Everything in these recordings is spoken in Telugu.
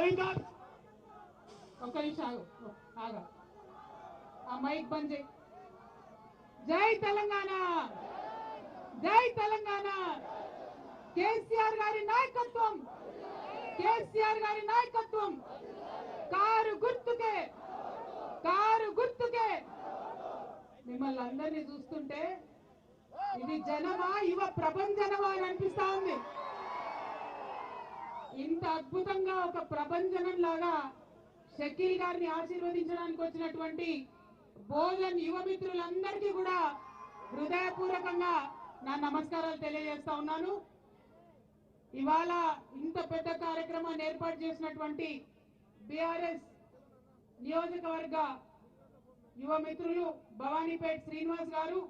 రవీందర్ ఒక్క నిమిషం ఆగా ఆ మైక్ బంద్ చేయి. జై తెలంగాణ, జై తెలంగాణ. కేసీఆర్ గారి నాయకత్వం, కేసీఆర్ గారి నాయకత్వం. కారు గుర్తుకే, కారు గుర్తుకే. మిమ్మల్ని అందరినీ చూస్తుంటే ఇది జనమా యువ ప్రభంజనమా అని అనిపిస్తా ఉంది. ఇంత అద్భుతంగా ఒక ప్రభంజనం లాగా షకీల్ గారిని ఆశీర్వదించడానికి వచ్చినటువంటి బోధన్ యువ మిత్రులందరికీ కూడా హృదయపూర్వకంగా నా నమస్కారాలు తెలియజేస్తా ఉన్నాను. ఇవాళ ఇంత పెద్ద కార్యక్రమాన్ని ఏర్పాటు చేసినటువంటి బీఆర్ఎస్ నియోజకవర్గ యువ మిత్రులు భవానీపేట్ శ్రీనివాస్ గారు,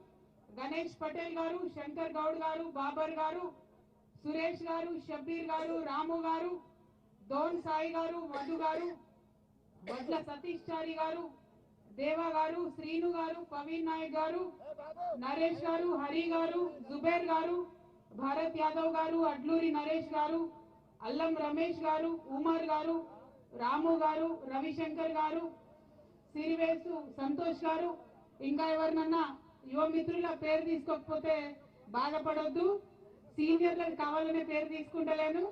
గణేష్ పటేల్ గారు, శంకర్ గౌడ్ గారు, బాబర్ గారు, సురేష్ గారు, షబ్బీర్ గారు, రాము గారు, దోన్ సాయి గారు, మధు గారు, వడ్ల సతీష్ చారి గారు, దేవా గారు, శ్రీను గారు, పవీన్ నాయక్ గారు, నరేష్ గారు, హరి గారు, జుబేర్ గారు, భారత్ యాదవ్ గారు, అడ్లూరి నరేష్ గారు, అల్లం రమేష్ గారు, ఉమర్ గారు, రాము గారు, రవిశంకర్ గారు, సిరివేసు సంతోష్ గారు, ఇంకా ఎవరినన్నా యువ మిత్రుల పేరు తీసుకోకపోతే బాధపడొద్దు. సీనియర్లకు కావాలనే పేరు తీసుకుంటలేను,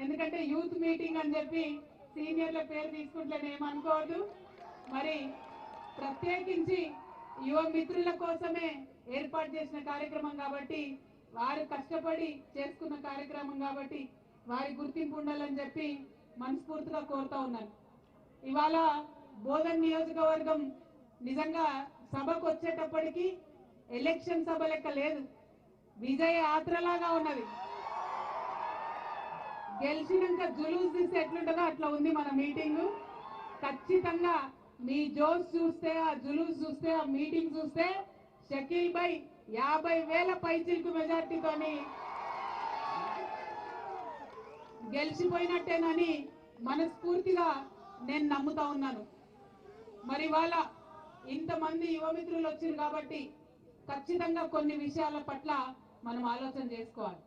ఎందుకంటే యూత్ మీటింగ్ అని చెప్పి సీనియర్ల పేరు తీసుకుంటలేను, ఏమనుకోవద్దు. మరి ప్రత్యేకించి యువ మిత్రుల కోసమే ఏర్పాటు చేసిన కార్యక్రమం కాబట్టి, వారు కష్టపడి చేసుకున్న కార్యక్రమం కాబట్టి వారి గుర్తింపు ఉండాలని చెప్పి మనస్ఫూర్తిగా కోరుతా ఉన్నాను. ఇవాళ బోధన్ నియోజకవర్గం నిజంగా సభకు వచ్చేటప్పటికి ఎలక్షన్ సభ లెక్క లేదు, విజయ యాత్రలాగా ఉన్నది. గెలిచినాక జులూస్ తీస్తే ఎట్లుంటుందో అట్లా ఉంది మన మీటింగ్. ఖచ్చితంగా మీ జోష్ చూస్తే, ఆ జులూస్ చూస్తే, ఆ మీటింగ్ చూస్తే షకీల్ భాయ్ 50,000 పైచిలకు మెజార్టీతోని గెలిచిపోయినట్టేనని మనస్ఫూర్తిగా నేను నమ్ముతా ఉన్నాను. మరి వాళ్ళ ఇంతమంది యువ మిత్రులు వచ్చారు కాబట్టి ఖచ్చితంగా కొన్ని విషయాల పట్ల మనం ఆలోచన చేసుకోవాలి.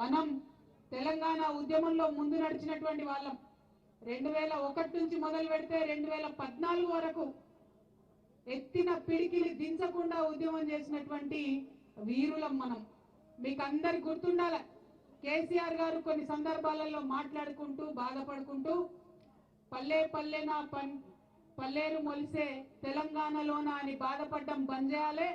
మనం తెలంగాణ ఉద్యమంలో ముందు నడిచినటువంటి వాళ్ళం. 2001 నుంచి మొదలు పెడితే 2014 వరకు ఎత్తిన పిడికిలి దించకుండా ఉద్యమం చేసినటువంటి వీరులం మనం. మీకు అందరు గుర్తుండాలి, కేసీఆర్ గారు కొన్ని సందర్భాలలో మాట్లాడుకుంటూ బాధపడుకుంటూ పల్లె పల్లెన పల్లేరు మొలిసే తెలంగాణలోన అని బాధపడడం బంద్ చేయాలి,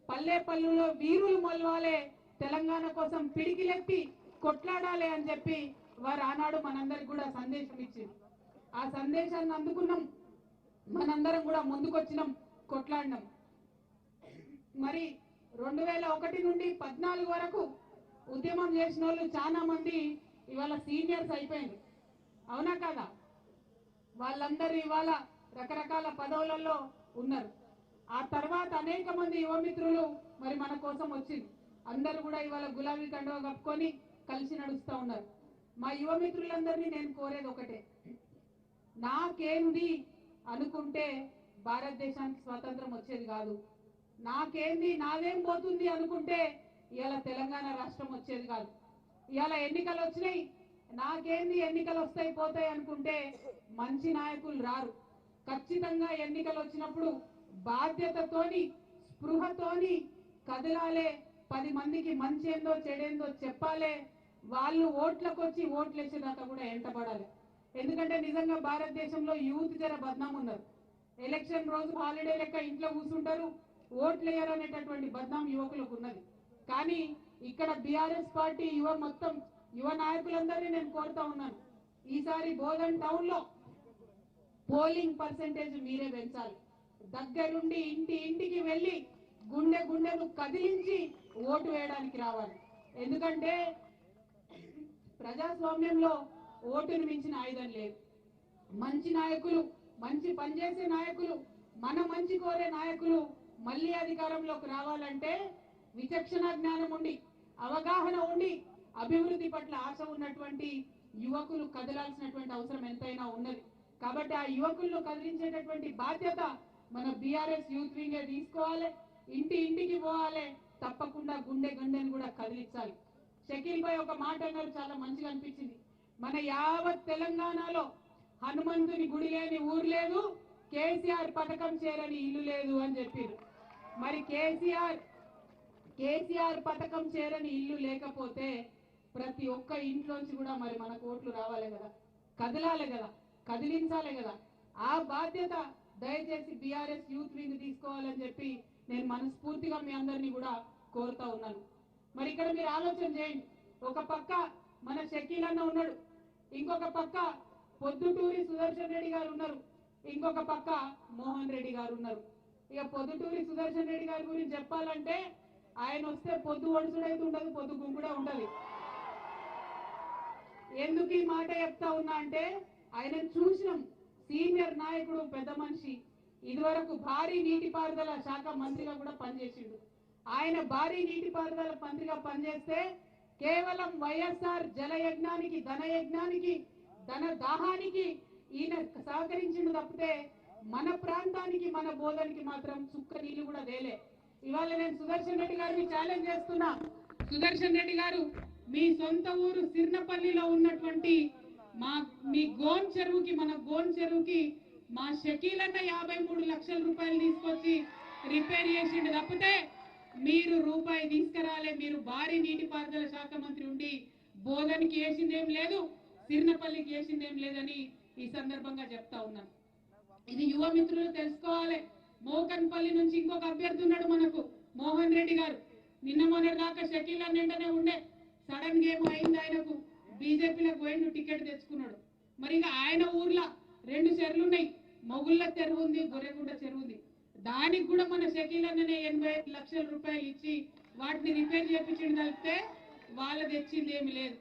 పల్లె పల్లెలో వీరులు మొలవాలే, తెలంగాణ కోసం పిడికిలెత్తి కొట్లాడాలి అని చెప్పి వారు ఆనాడు మనందరికి కూడా సందేశం ఇచ్చింది. ఆ సందేశాన్ని అందుకున్నాం, మనందరం కూడా ముందుకొచ్చినాం, కొట్లాడినాం. మరి 2001 నుండి 14 వరకు ఉద్యమం చేసిన వాళ్ళు చాలా మంది ఇవాళ సీనియర్స్ అయిపోయింది, అవునా కదా? వాళ్ళందరూ ఇవాళ రకరకాల పదవులలో ఉన్నారు. ఆ తర్వాత అనేక మంది యువ మిత్రులు మరి మన కోసం వచ్చింది. అందరూ కూడా ఇవాళ గులాబీ కండువా కప్పుకొని కలిసి నడుస్తూ ఉన్నారు. మా యువ మిత్రులందరినీ నేను కోరేది ఒకటే, నాకేంది అనుకుంటే భారతదేశానికి స్వాతంత్రం వచ్చేది కాదు, నాకేంది నాదేం పోతుంది అనుకుంటే ఇవాళ తెలంగాణ రాష్ట్రం వచ్చేది కాదు. ఇవాళ ఎన్నికలు వచ్చినాయి, నాకేంది ఎన్నికలు వస్తాయి పోతాయి అనుకుంటే మంచి నాయకులు రారు. ఖచ్చితంగా ఎన్నికలు వచ్చినప్పుడు బాధ్యతతోని స్పృహతోని కదలాలే, 10 మందికి మంచి ఏందో చెడేందో చెప్పాలే, వాళ్ళు ఓట్లకు వచ్చి ఓట్లు వేసేదాకా కూడా ఎంటపడాలి. ఎందుకంటే నిజంగా భారతదేశంలో యూత్ జర బద్నాం ఉన్నారు. ఎలక్షన్ రోజు హాలిడే లెక్క ఇంట్లో కూర్చుంటారు, ఓట్లు వేయరు అనేటటువంటి బద్నాం యువకులకు ఉన్నది. కానీ ఇక్కడ బీఆర్ఎస్ పార్టీ మొత్తం యువ నాయకులందరినీ నేను కోరుతా ఉన్నాను, ఈసారి బోధన్ టౌన్ లో పోలింగ్ పర్సెంటేజ్ మీరే పెంచాలి. దగ్గరుండి ఇంటి ఇంటికి వెళ్ళి గుండె గుండెను కదిలించి ఓటు వేయడానికి రావాలి. ఎందుకంటే ప్రజాస్వామ్యంలో ఓటును మించిన ఆయుధం లేదు. మంచి నాయకులు, మంచి పనిచేసే నాయకులు, మన మంచి కోరే నాయకులు మళ్ళీ అధికారంలోకి రావాలంటే విచక్షణ జ్ఞానం ఉండి, అవగాహన ఉండి, అభివృద్ధి పట్ల ఆశ ఉన్నటువంటి యువకులు కదలాల్సినటువంటి అవసరం ఎంతైనా ఉన్నది. కాబట్టి ఆ యువకులను కదిలించేటటువంటి బాధ్యత మన బీఆర్ఎస్ యూత్ వింగే తీసుకోవాలి. ఇంటి ఇంటికి పోవాలి, తప్పకుండా గుండె గుండెని కూడా కదిలించాలి. షకీల్ భాయ్ ఒక మాట అన్నారు, చాలా మంచిగా అనిపించింది. మన యావత్ తెలంగాణలో హనుమంతుని గుడి లేని ఊరు లేదు, కేసీఆర్ పథకం చేరని ఇల్లు లేదు అని చెప్పారు. మరి కేసీఆర్ పథకం చేరని ఇల్లు లేకపోతే ప్రతి ఒక్క ఇంట్లోంచి కూడా మరి మన ఓట్లు రావాలి కదా, కదలాలి కదా, కదిలించాలి కదా. ఆ బాధ్యత దయచేసి బీఆర్ఎస్ యూత్ వింగ్ తీసుకోవాలని చెప్పి నేను మనస్ఫూర్తిగా మీ అందరినీ కూడా కోరుతా ఉన్నాను. మరి ఇక్కడ మీరు ఆలోచన చేయండి, ఒక పక్క మన షకీల్ అన్న ఉన్నాడు, ఇంకొక పక్క పొద్దుటూరి సుదర్శన్ రెడ్డి గారు ఉన్నారు, ఇంకొక పక్క మోహన్ రెడ్డి గారు ఉన్నారు. ఇక పొద్దుటూరి సుదర్శన్ రెడ్డి గారి గురించి చెప్పాలంటే ఆయన వస్తే పొద్దు ఒడుసుడైతే ఉండదు, పొద్దు గుంపుడే ఉంటది. ఎందుకు ఈ మాట చెప్తా ఉన్నా అంటే ఆయన చూసినాం, సీనియర్ నాయకుడు, పెద్ద మనిషి, ఇదివరకు భారీ నీటిపారుదల శాఖ మంత్రిగా కూడా పనిచేసిండు. ఆయన భారీ నీటిపారుదల మంత్రిగా పనిచేస్తే కేవలం వైఎస్ఆర్ జలయజ్ఞానికి, ధనయజ్ఞానికి, ధన దాహానికి ఈయన సహకరించిండు తప్పితే మన ప్రాంతానికి, మన బోధనకి మాత్రం చుక్క నీళ్లు కూడా వేలే. ఇవాళ నేను సుదర్శన్ రెడ్డి గారిని ఛాలెంజ్ చేస్తున్నా. సుదర్శన్ రెడ్డి గారు, మీ సొంత ఊరు సిర్నపల్లిలో ఉన్నటువంటి మీ గోన్ చెరువుకి, మన గోన్ చెరువుకి మా షకీల్ అన్న 53 లక్షల రూపాయలు తీసుకొచ్చి రిపేర్ చేసిండు తప్పితే మీరు రూపాయి తీసుకురాలే. మీరు భారీ నీటిపారుదల శాఖ మంత్రి ఉండి బోధనకి వేసిందేం లేదు, సిర్నపల్లికి వేసిందేం లేదని ఈ సందర్భంగా చెప్తా ఉన్నాను. ఇది యువ మిత్రులు తెలుసుకోవాలి. మోకన్పల్లి నుంచి ఇంకొక అభ్యర్థి ఉన్నాడు మనకు, మోహన్ రెడ్డి గారు. నిన్న మొన్నటి దాకా షకీల్ అన్న వెంటనే ఉండే, సడన్ గేమ్ అయింది ఆయనకు, బీజేపీలకు పోయిండు, టికెట్ తెచ్చుకున్నాడు. మరి ఇక ఆయన ఊర్లో 2 చెరువులు ఉన్నాయి, మొగుళ్ళ చెరువు ఉంది, గొర్రెగుండ చెరువు ఉంది. దానికి కూడా మన షకీల్ అన్ననే 85 లక్షల రూపాయలు ఇచ్చి వాటిని రిపేర్ చేయించిండు తప్పితే వాళ్ళు తెచ్చింది ఏమి లేదు.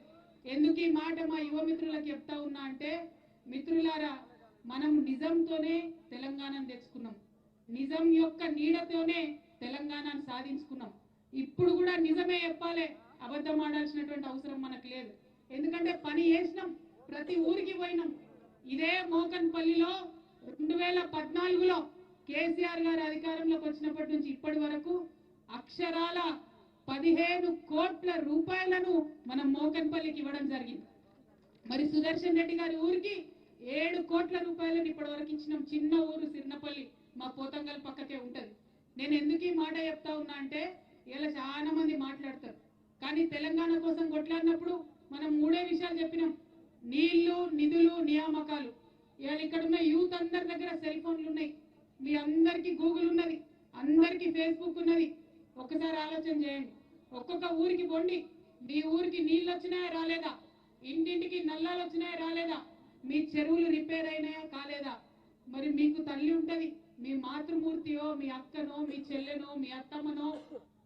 ఎందుకు ఈ మాట మా యువ మిత్రులకు చెప్తా ఉన్నా అంటే, మిత్రులారా, మనం నిజంతోనే తెలంగాణను తెచ్చుకున్నాం, నిజం యొక్క నీడతోనే తెలంగాణను సాధించుకున్నాం. ఇప్పుడు కూడా నిజమే చెప్పాలి, అబద్ధం ఆడాల్సినటువంటి అవసరం మనకు లేదు. ఎందుకంటే పని చేసినాం, ప్రతి ఊరికి పోయినాం. ఇదే మోకన్పల్లిలో 2014లో కేసీఆర్ గారు అధికారంలోకి వచ్చినప్పటి నుంచి ఇప్పటి వరకు అక్షరాల 15 కోట్ల రూపాయలను మనం మోకన్పల్లికి ఇవ్వడం జరిగింది. మరి సుదర్శన్ రెడ్డి గారి ఊరికి 7 కోట్ల రూపాయలను ఇప్పటి వరకు ఇచ్చినాం. చిన్న ఊరు సిర్నపల్లి, మా పోతంగల్ పక్కకే ఉంటది. నేను ఎందుకు ఈ మాట చెప్తా ఉన్నా అంటే, ఇలా చాలా మంది మాట్లాడతారు, కానీ తెలంగాణ కోసం కొట్లాడినప్పుడు మనం 3 విషయాలు చెప్పినాం: నీళ్లు, నిధులు, నియామకాలు. ఇవాళ ఇక్కడ ఉన్న యూత్ అందరి దగ్గర సెల్ ఫోన్లు ఉన్నాయి, మీ అందరికీ గూగుల్ ఉన్నది, అందరికీ ఫేస్బుక్ ఉన్నది. ఒక్కసారి ఆలోచన చేయండి, ఒక్కొక్క ఊరికి పోండి, మీ ఊరికి నీళ్ళు వచ్చినాయా రాలేదా, ఇంటింటికి నల్లాలు వచ్చినాయా రాలేదా, మీ చెరువులు రిపేర్ అయినాయా కాలేదా. మరి మీకు తల్లి ఉంటది, మీ మాతృమూర్తియో, మీ అక్కనో, మీ చెల్లెనో, మీ అత్తమ్మనో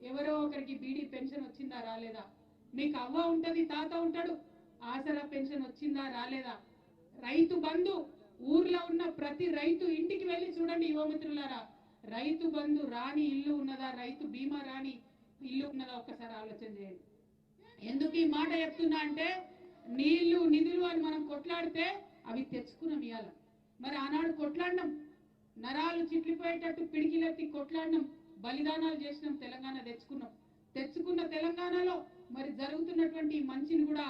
ఎవరో ఒకరికి బీడీ పెన్షన్ వచ్చిందా రాలేదా. మీకు అవ్వ ఉంటది, తాత ఉంటాడు, ఆసరా పెన్షన్ వచ్చిందా రాలేదా. రైతు బంధు, ఊర్లో ఉన్న ప్రతి రైతు ఇంటికి వెళ్ళి చూడండి యువ మిత్రులారా, రైతు బంధు రాని ఇల్లు ఉన్నదా, రైతు బీమా రాని ఇల్లు ఉన్నదా, ఒక్కసారి ఆలోచన చేయండి. ఎందుకు ఈ మాట చెప్తున్నా అంటే, నీళ్లు, నిధులు అని మనం కొట్లాడితే అవి తెచ్చుకున్నాం ఇవాళ. మరి ఆనాడు కొట్లాడినాం, నరాలు చిట్లిపోయేటట్టు పిడికిలెత్తి కొట్లాడినాం, బలిదానాలు చేసినాం, తెలంగాణ తెచ్చుకున్నాం. తెచ్చుకున్న తెలంగాణలో మరి జరుగుతున్నటువంటి మంచిని కూడా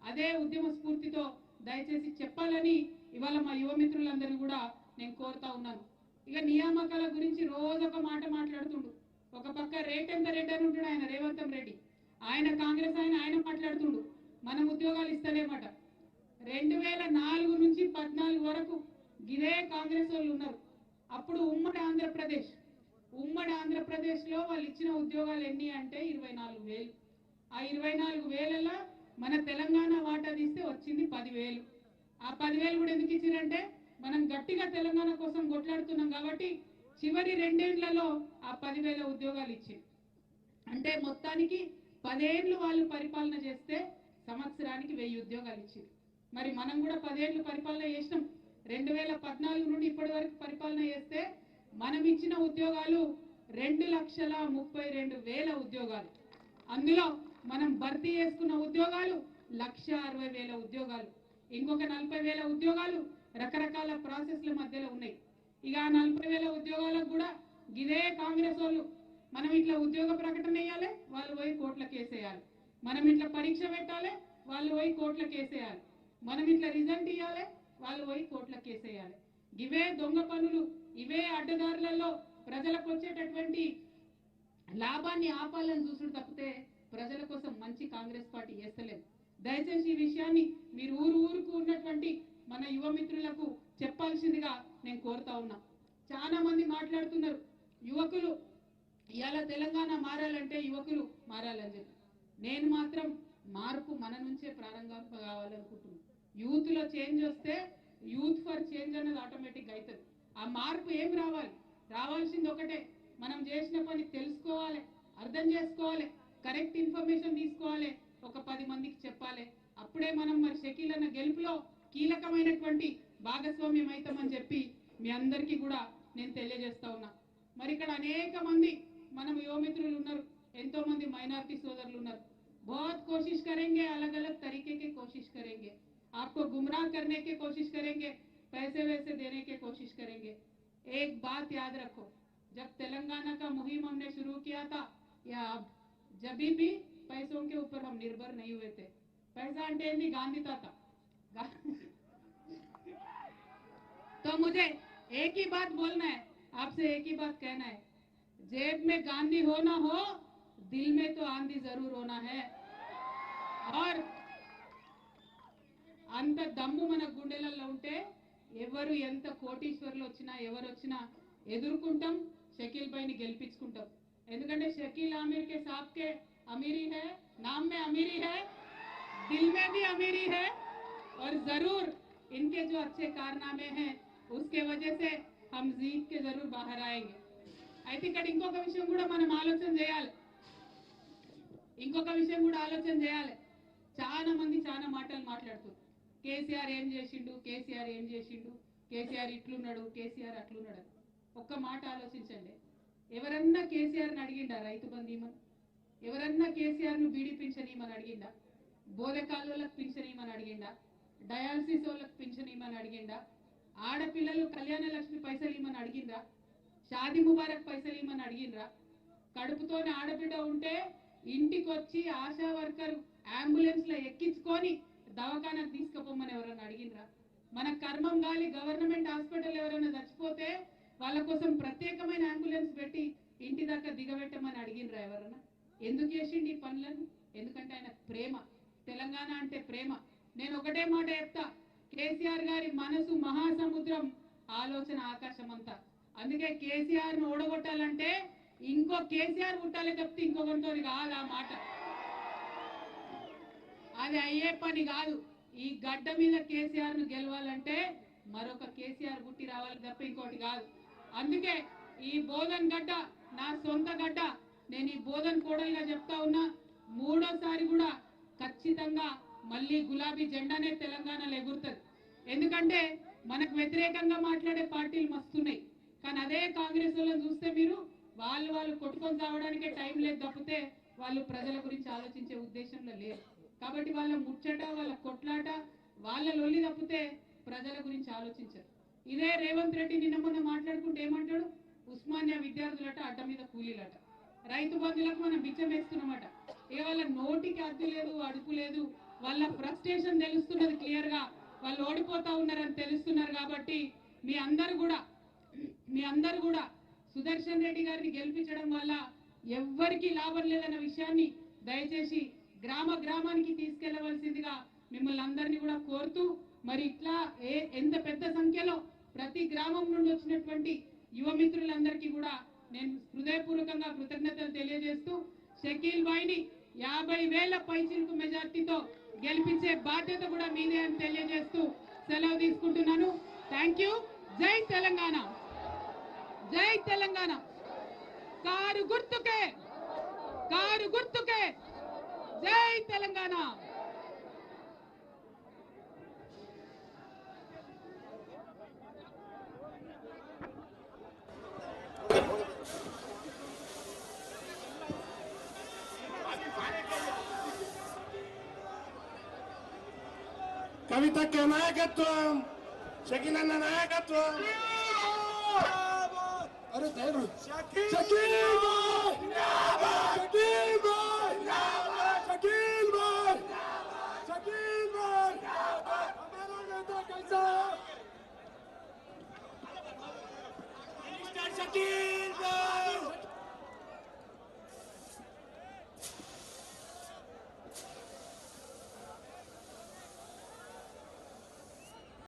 అదే ఉద్యమ స్ఫూర్తితో దయచేసి చెప్పాలని ఇవాళ మా యువ మిత్రులందరినీ కూడా నేను కోరుతా ఉన్నాను. ఇక నియామకాల గురించి రోజు ఒక మాట మాట్లాడుతుండు. ఒక పక్క రేట్ ఎంత రెడ్డి అని ఉంటాడు ఆయన, రేవంత్ రెడ్డి, ఆయన కాంగ్రెస్ ఆయన మాట్లాడుతుండు మనం ఉద్యోగాలు ఇస్తలేమట. 2004 నుంచి 14 వరకు ఇదే కాంగ్రెస్ వాళ్ళు ఉన్నారు. అప్పుడు ఉమ్మడి ఆంధ్రప్రదేశ్ లో వాళ్ళు ఇచ్చిన ఉద్యోగాలు ఎన్ని అంటే 24,000. ఆ 24,000లో మన తెలంగాణ వాటా తీస్తే వచ్చింది 10,000. ఆ 10,000 కూడా ఎందుకు ఇచ్చారంటే, మనం గట్టిగా తెలంగాణ కోసం కొట్లాడుతున్నాం కాబట్టి చివరి 2 ఏళ్లలో ఆ 10,000 ఉద్యోగాలు ఇచ్చింది. అంటే మొత్తానికి 10 ఏళ్లు వాళ్ళు పరిపాలన చేస్తే సంవత్సరానికి 1000 ఉద్యోగాలు ఇచ్చింది. మరి మనం కూడా 10 ఏళ్లు పరిపాలన చేసినాం. 2014 నుండి ఇప్పటి వరకు పరిపాలన చేస్తే మనం ఇచ్చిన ఉద్యోగాలు 2,32,000 ఉద్యోగాలు. అందులో మనం భర్తీ చేసుకున్న ఉద్యోగాలు 1,60,000 ఉద్యోగాలు. ఇంకొక 40,000 ఉద్యోగాలు రకరకాల ప్రాసెస్ల మధ్యలో ఉన్నాయి. ఇక 40,000 ఉద్యోగాలకు కూడా ఇదే కాంగ్రెస్ వాళ్ళు మనం ఇట్లా ఉద్యోగ ప్రకటన వేయాలి, వాళ్ళు పోయి కోట్ల కేసేయాలి. మనం ఇట్లా పరీక్ష పెట్టాలి, వాళ్ళు పోయి కోట్ల కేసేయాలి. మనం ఇట్లా రిజల్ట్ ఇవ్వాలి, వాళ్ళు పోయి కోట్ల కేసేయాలి. ఇవే దొంగ పనులు, ఇవే అడ్డదారులలో ప్రజలకు వచ్చేటటువంటి లాభాన్ని ఆపాలని చూసుడు తప్పితే ప్రజల కోసం మంచి కాంగ్రెస్ పార్టీ చేస్తలేదు. దయచేసి ఈ విషయాన్ని మీరు ఊరుకు ఉన్నటువంటి మన యువ మిత్రులకు చెప్పాల్సిందిగా నేను కోరుతా ఉన్నా. చాలా మంది మాట్లాడుతున్నారు యువకులు ఇవాళ తెలంగాణ మారాలంటే యువకులు మారాలని చెప్పి. నేను మాత్రం మార్పు మన నుంచే ప్రారంభం కావాలనుకుంటున్నాను. యూత్ లో చేంజ్ వస్తే యూత్ ఫర్ చేంజ్ అన్నది ఆటోమేటిక్ అవుతుంది. ఆ మార్పు ఏం రావాలి? రావాల్సింది ఒకటే, మనం చేసిన పని తెలుసుకోవాలి, అర్థం చేసుకోవాలి, కరెక్ట్ ఇన్ఫర్మేషన్ తీసుకోవాలి, ఒక 10 మందికి చెప్పాలి. అప్పుడే మనం మరి షకీల్ అన్న గెలుపులో కీలకమైనటువంటి భాగస్వామ్యం అవుతామని చెప్పి మీ అందరికీ కూడా నేను తెలియజేస్తా ఉన్నా. మరి ఇక్కడ అనేక మంది మనం యువమిత్రులు ఉన్నారు, ఎంతో మంది మైనారిటీ సోదరులు ఉన్నారు. बहुत कोशिश करेंगे, अलग अलग तरीके के कोशिश करेंगे, आपको गुमराह करने की कोशिश करेंगे, पैसे वैसे देने की कोशिश करेंगे. एक बात याद रखो, जब तेलंगाना का मुहिम हमने शुरू किया था या अब, जब भी पैसों के ऊपर हम निर्भर नहीं हुए थे. पैसा अंटे गांधी था तो मुझे एक ही बात बोलना है, आपसे एक ही बात कहना है, जेब में गांधी हो ना हो, दिल में तो आंधी जरूर होना है. और అంత దమ్ము మన గుండెలలో ఉంటే ఎవరు ఎంత కోటీశ్వర్లు వచ్చినా ఎవరు వచ్చినా ఎదుర్కొంటాం, షకీల్ భాయ్ని గెలిపించుకుంటాం. ఎందుకంటే షకీల్ आमिर के साथ के अमीरी है, नाम में अमीरी है, दिल में भी अमीरी है, और जरूर इनके जो अच्छे कारनामे हैं उसके वजह से हम जीत के जरूर बाहर आएंगे. అయితే ఇక్కడ ఇంకొక విషయం కూడా మనం ఆలోచన చేయాలి, చాలా మంది చాలా మాటలు మాట్లాడుతారు. కేసీఆర్ ఏం చేసిండు, కేసీఆర్ ఏం చేసిండు, కేసీఆర్ ఇట్లున్నాడు, కేసీఆర్ అట్లున్నాడు. ఒక్క మాట ఆలోచించండి, ఎవరన్నా కేసీఆర్ని అడిగిండా రైతు బంధు ఇమ్మని? ఎవరన్నా కేసీఆర్ను బీడీ పింఛన్ ఇమ్మని అడిగిండా? బోధకాళ్ళకి పింఛన్ ఇమ్మని అడిగిండా? డయాలసిస్ వాళ్ళకి పింఛన్ ఇమ్మని అడిగిండా? ఆడపిల్లలు కళ్యాణ లక్ష్మి పైసలు ఇమ్మని అడిగిండ్రా? షాదీ ముబారక్ పైసలు ఇమ్మని అడిగిండ్రా? కడుపుతోనే ఆడబిడ్డ ఉంటే ఇంటికి వచ్చి ఆశా వర్కర్ అంబులెన్స్ లో ఎక్కించుకొని దవాఖానకు తీసుకుపోమని ఎవరన్నా అడిగిండ్రా? మన కర్మం గాలి గవర్నమెంట్ హాస్పిటల్ ఎవరైనా చచ్చిపోతే వాళ్ళ కోసం ప్రత్యేకమైన అంబులెన్స్ పెట్టి ఇంటి దాకా దిగబెట్టమని అడిగిండ్రా ఎవరన్నా? ఎందుకు చేసిండి ఈ పనులను? ఎందుకంటే ఆయన ప్రేమ, తెలంగాణ అంటే ప్రేమ. నేను ఒకటే మాట చెప్తా, కేసీఆర్ గారి మనసు మహాసముద్రం, ఆలోచన ఆకాశం అంతా. అందుకే కేసీఆర్ ను ఓడగొట్టాలంటే ఇంకో కేసీఆర్ పుట్టాలి తప్పితే ఇంకొకరితో కాదు. ఆ మాట అది అయ్యే పని కాదు. ఈ గడ్డ మీద కేసీఆర్ ను గెలవాలంటే మరొక కేసీఆర్ పుట్టి రావాలి తప్ప ఇంకోటి కాదు. అందుకే ఈ బోధన్ గడ్డ నా సొంత గడ్డ. నేను ఈ బోధన్ కోడలుగా చెప్తా ఉన్నా, మూడోసారి కూడా ఖచ్చితంగా మళ్ళీ గులాబీ జెండానే తెలంగాణలో ఎగురుతుంది. ఎందుకంటే మనకు వ్యతిరేకంగా మాట్లాడే పార్టీలు మస్తున్నాయి, కానీ అదే కాంగ్రెస్ వాళ్ళని చూస్తే మీరు వాళ్ళు కొట్టుకొని సావడానికే టైం లేదు తప్పితే వాళ్ళు ప్రజల గురించి ఆలోచించే ఉద్దేశంలో లేరు. కాబట్టి వాళ్ళ ముచ్చట, వాళ్ళ కొట్లాట, వాళ్ళ లొల్లి తప్పితే ప్రజల గురించి ఆలోచించరు. ఇదే రేవంత్ రెడ్డి నిన్న మొన్న మాట్లాడుకుంటే ఏమంటాడు, ఉస్మానియా విద్యార్థులట అడ్డ మీద కూలీలట, రైతు బంధువులకు మనం బిచ్చం వేస్తున్నామట. ఇక వాళ్ళ నోటికి అడ్డు లేదు, అడుపు లేదు, వాళ్ళ ఫ్రస్ట్రేషన్ తెలుస్తున్నది క్లియర్ గా, వాళ్ళు ఓడిపోతా ఉన్నారని తెలుస్తున్నారు. కాబట్టి మీ అందరు కూడా సుదర్శన్ రెడ్డి గారిని గెలిపించడం వల్ల ఎవ్వరికి లాభం లేదన్న విషయాన్ని దయచేసి గ్రామానికి తీసుకెళ్లవలసిందిగా మిమ్మల్ని అందరినీ కూడా కోరుతూ, మరి ఇట్లా ఎంత పెద్ద సంఖ్యలో ప్రతి గ్రామం నుండి వచ్చినటువంటి యువ మిత్రులందరికీ కూడా నేను హృదయపూర్వకంగా కృతజ్ఞతలు తెలియజేస్తూ, షకీల్ భాయ్ని 50,000 పైచిలకు మెజార్టీతో గెలిపించే బాధ్యత కూడా మీదే అని తెలియజేస్తూ సెలవు తీసుకుంటున్నాను. Thank you. జై తెలంగాణ, జై తెలంగాణ. కారు గుర్తుకే జై తెలంగాణ. కవితక్క నాయకత్వం, షకీల్ అన్న నాయకత్వం. అరే తేరు షకీల్ భాయ్, షకీల్ భాయ్, షకీల్ భాయ్, షకీల్ భాయ్. షకీల్ భాయ్